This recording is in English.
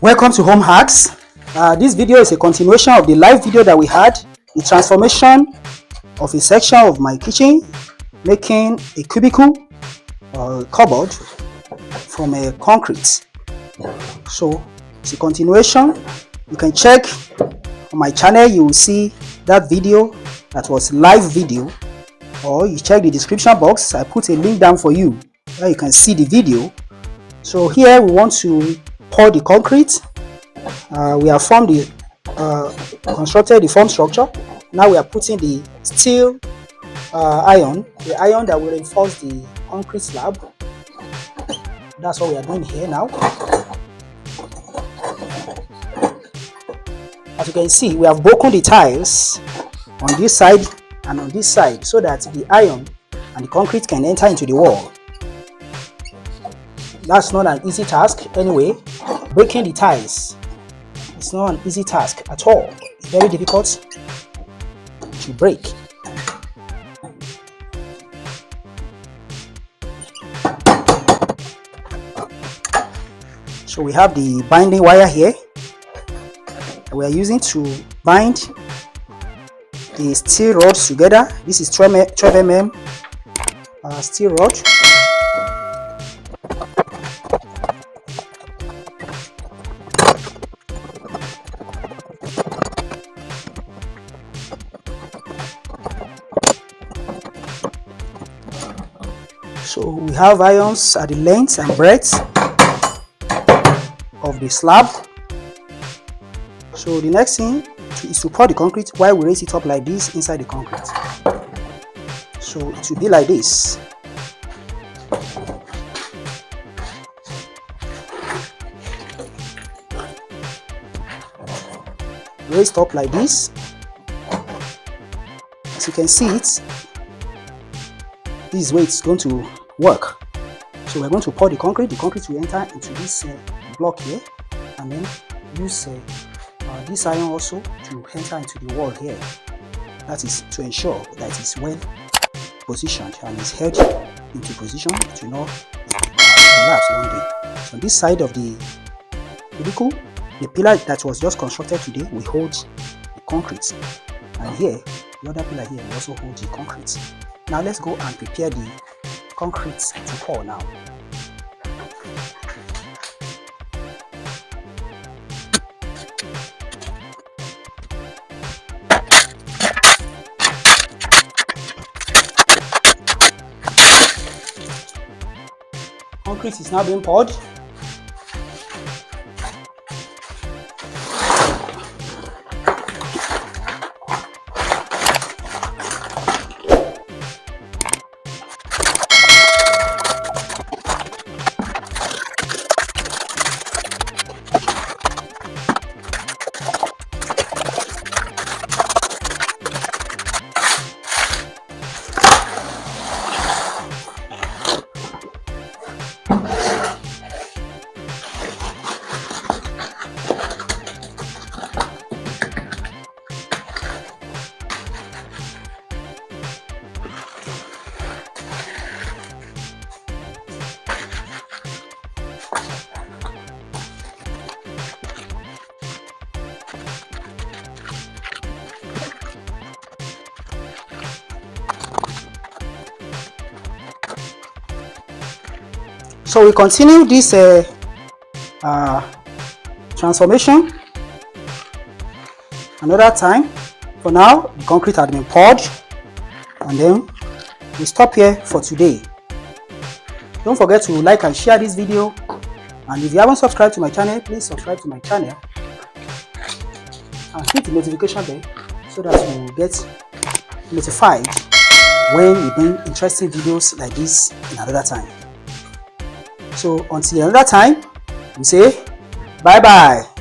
Welcome to Home Hacks. This video is a continuation of the live video that we had, the transformation of a section of my kitchen, making a cubicle or a cupboard from a concrete. So it's a continuation. You can check on my channel, you will see that video that was live video, or you check the description box. I put a link down for you where you can see the video. So here we want to pour the concrete. We have formed the constructed the form structure. Now we are putting the steel iron, the iron that will reinforce the concrete slab. That's what we are doing here now. As you can see, we have broken the tiles on this side and on this side so that the iron and the concrete can enter into the wall. That's not an easy task anyway. Breaking the tiles, it's not an easy task at all. It's very difficult to break. So we have the binding wire here that we are using to bind the steel rods together. This is 12 mm steel rod. So we have irons at the length and breadth of the slab. So the next thing is to pour the concrete while we raise it up like this inside the concrete. So it will be like this. Raised up like this. As you can see it, this is where it's going to work. So we're going to pour the concrete will enter into this block here, and then use this iron also to enter into the wall here. That is to ensure that it's well positioned and is held into position. It will not collapse one day. So on this side of the cubicle, the pillar that was just constructed today will hold the concrete, and here the other pillar here will also hold the concrete. Now let's go and prepare the concrete to pour now. Concrete is now being poured. So we continue this transformation another time. For now, the concrete had been poured, and then we stop here for today. Don't forget to like and share this video, and if you haven't subscribed to my channel, please subscribe to my channel and hit the notification bell so that you will get notified when we bring interesting videos like this in another time. So until another time, we say bye bye.